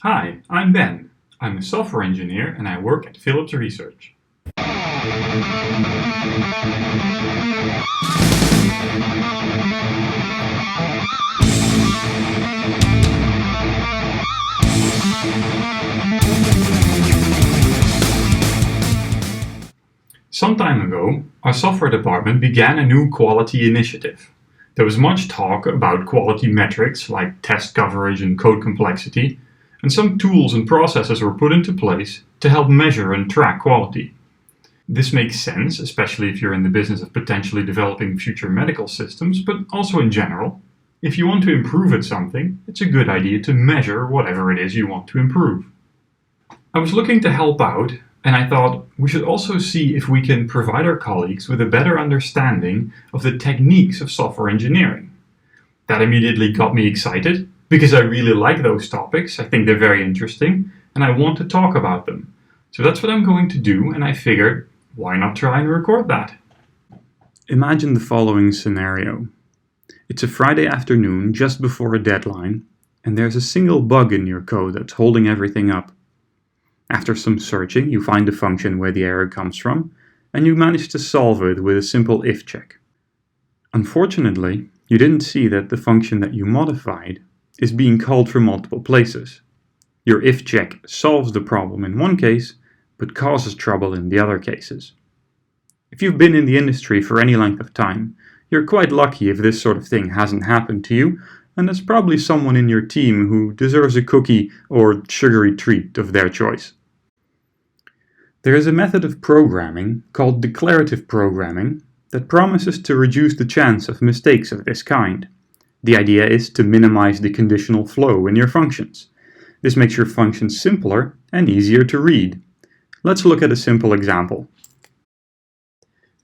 Hi, I'm Ben. I'm a software engineer and I work at Philips Research. Some time ago, our software department began a new quality initiative. There was much talk about quality metrics like test coverage and code complexity, and some tools and processes were put into place to help measure and track quality. This makes sense, especially if you're in the business of potentially developing future medical systems, but also in general. If you want to improve at something, it's a good idea to measure whatever it is you want to improve. I was looking to help out, and I thought we should also see if we can provide our colleagues with a better understanding of the techniques of software engineering. That immediately got me excited, because I really like those topics. I think they're very interesting, and I want to talk about them. So that's what I'm going to do, and I figured, why not try and record that? Imagine the following scenario. It's a Friday afternoon just before a deadline, and there's a single bug in your code that's holding everything up. After some searching, you find the function where the error comes from, and you manage to solve it with a simple if check. Unfortunately, you didn't see that the function that you modified is being called from multiple places. Your if check solves the problem in one case, but causes trouble in the other cases. If you've been in the industry for any length of time, you're quite lucky if this sort of thing hasn't happened to you, and there's probably someone in your team who deserves a cookie or sugary treat of their choice. There is a method of programming called declarative programming that promises to reduce the chance of mistakes of this kind. The idea is to minimize the conditional flow in your functions. This makes your functions simpler and easier to read. Let's look at a simple example.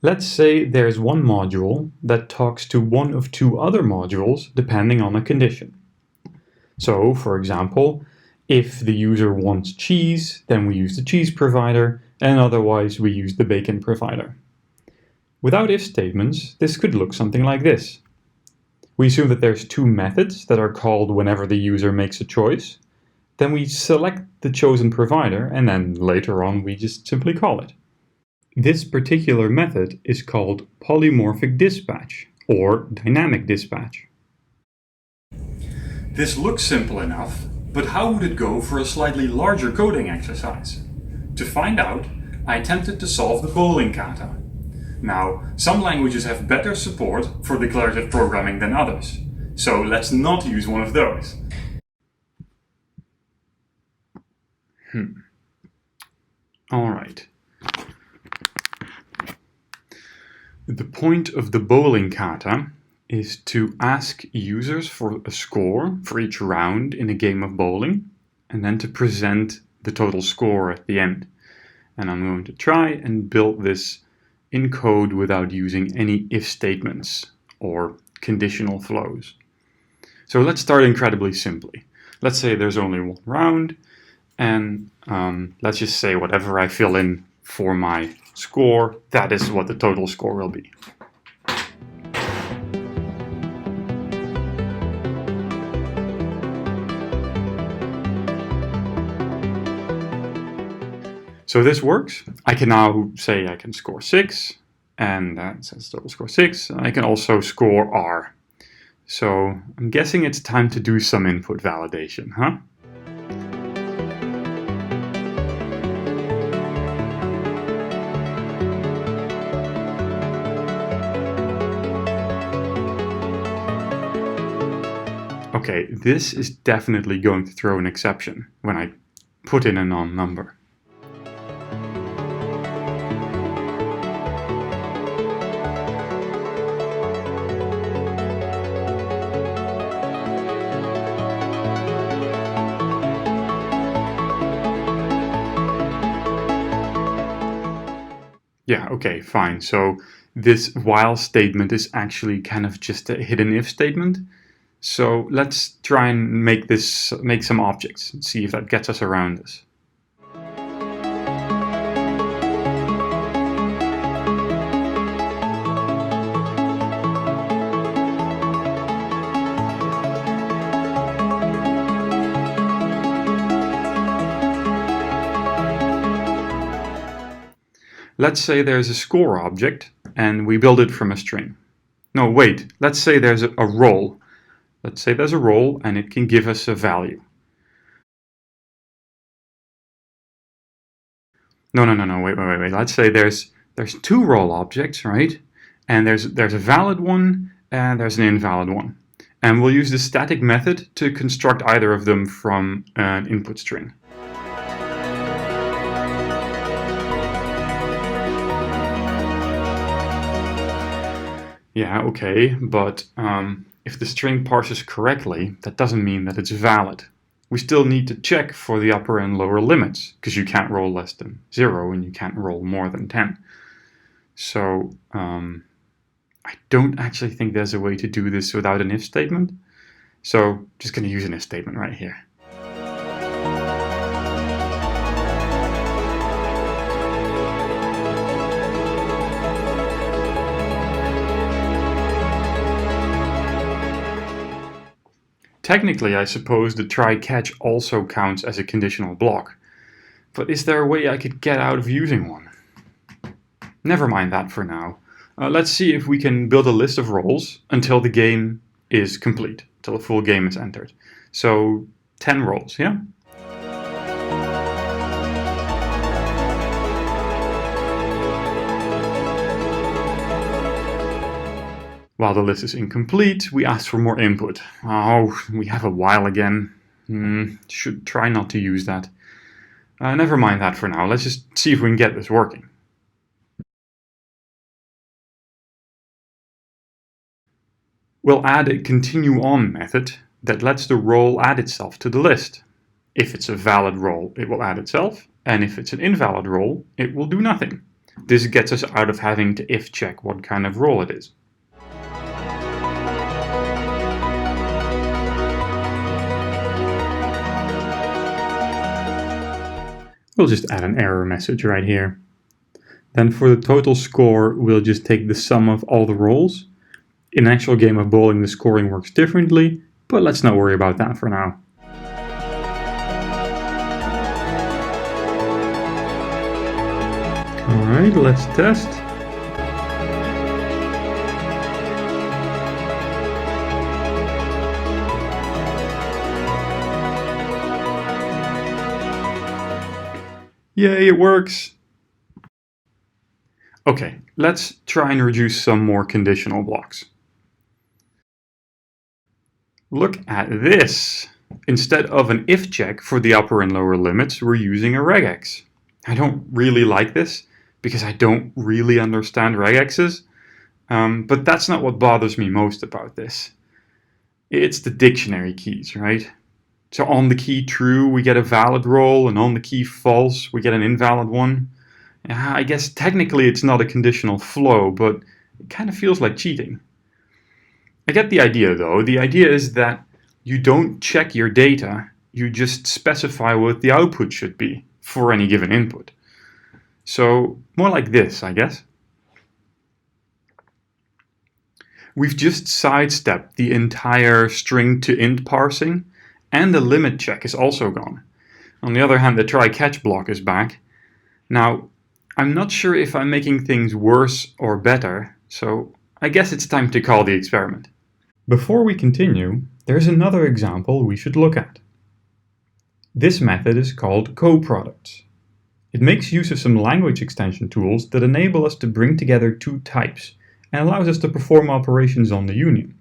Let's say there's one module that talks to one of two other modules depending on a condition. So, for example, if the user wants cheese, then we use the cheese provider, and otherwise we use the bacon provider. Without if statements, this could look something like this. We assume that there's two methods that are called whenever the user makes a choice. Then we select the chosen provider, and then later on we just simply call it. This particular method is called polymorphic dispatch, or dynamic dispatch. This looks simple enough, but how would it go for a slightly larger coding exercise? To find out, I attempted to solve the bowling kata. Now, some languages have better support for declarative programming than others, so let's not use one of those. Alright. The point of the bowling kata is to ask users for a score for each round in a game of bowling, and then to present the total score at the end. And I'm going to try and build this in code without using any if statements or conditional flows. So let's start incredibly simply. Let's say there's only one round, and let's just say whatever I fill in for my score, that is what the total score will be. So this works. I can now say I can score 6, and that says total score 6. I can also score R. So I'm guessing it's time to do some input validation, huh? Okay, this is definitely going to throw an exception when I put in a non-number. Yeah, okay, fine. So this while statement is actually kind of just a hidden if statement. So let's try and make some objects and see if that gets us around this. Let's say there's a score object and we build it from a string. No, wait, let's say there's a role. Let's say there's a role and it can give us a value. No, wait. Let's say there's two role objects, right? And there's a valid one and there's an invalid one. And we'll use the static method to construct either of them from an input string. Yeah, okay, but if the string parses correctly, that doesn't mean that it's valid. We still need to check for the upper and lower limits, because you can't roll less than 0 and you can't roll more than 10. So I don't actually think there's a way to do this without an if statement. So just going to use an if statement right here. Technically, I suppose the try-catch also counts as a conditional block. But is there a way I could get out of using one? Never mind that for now. Let's see if we can build a list of roles until the game is complete, until the full game is entered. So 10 roles, yeah? While the list is incomplete, we ask for more input. Oh, we have a while again. Should try not to use that. Never mind that for now. Let's just see if we can get this working. We'll add a continue on method that lets the role add itself to the list. If it's a valid role, it will add itself, and if it's an invalid role, it will do nothing. This gets us out of having to if check what kind of role it is. We'll just add an error message right here. Then for the total score, we'll just take the sum of all the rolls. In an actual game of bowling, the scoring works differently, but let's not worry about that for now. Alright, let's test. Yay, it works! Okay, let's try and reduce some more conditional blocks. Look at this! Instead of an if check for the upper and lower limits, we're using a regex. I don't really like this, because I don't really understand regexes, but that's not what bothers me most about this. It's the dictionary keys, right? So on the key true, we get a valid roll, and on the key false, we get an invalid one. I guess technically it's not a conditional flow, but it kind of feels like cheating. I get the idea though. The idea is that you don't check your data, you just specify what the output should be for any given input. So more like this, I guess. We've just sidestepped the entire string to int parsing, and the limit check is also gone. On the other hand, the try-catch block is back. Now, I'm not sure if I'm making things worse or better, so I guess it's time to call the experiment. Before we continue, there's another example we should look at. This method is called Coproducts. It makes use of some language extension tools that enable us to bring together two types and allows us to perform operations on the union.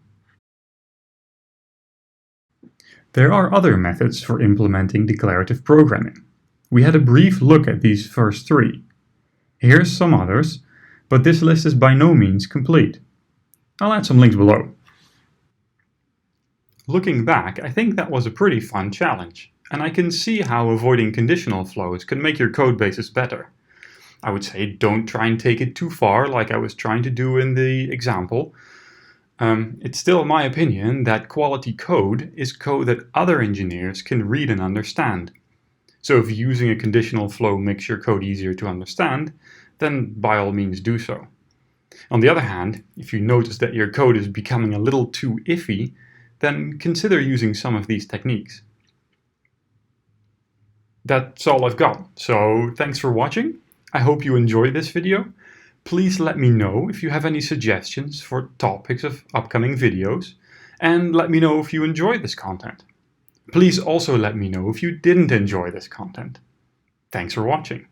There are other methods for implementing declarative programming. We had a brief look at these first three. Here's some others, but this list is by no means complete. I'll add some links below. Looking back, I think that was a pretty fun challenge, and I can see how avoiding conditional flows can make your code bases better. I would say don't try and take it too far like I was trying to do in the example. It's still my opinion that quality code is code that other engineers can read and understand. So if using a conditional flow makes your code easier to understand, then by all means do so. On the other hand, if you notice that your code is becoming a little too iffy, then consider using some of these techniques. That's all I've got, so thanks for watching. I hope you enjoy this video. Please let me know if you have any suggestions for topics of upcoming videos, and let me know if you enjoy this content. Please also let me know if you didn't enjoy this content. Thanks for watching.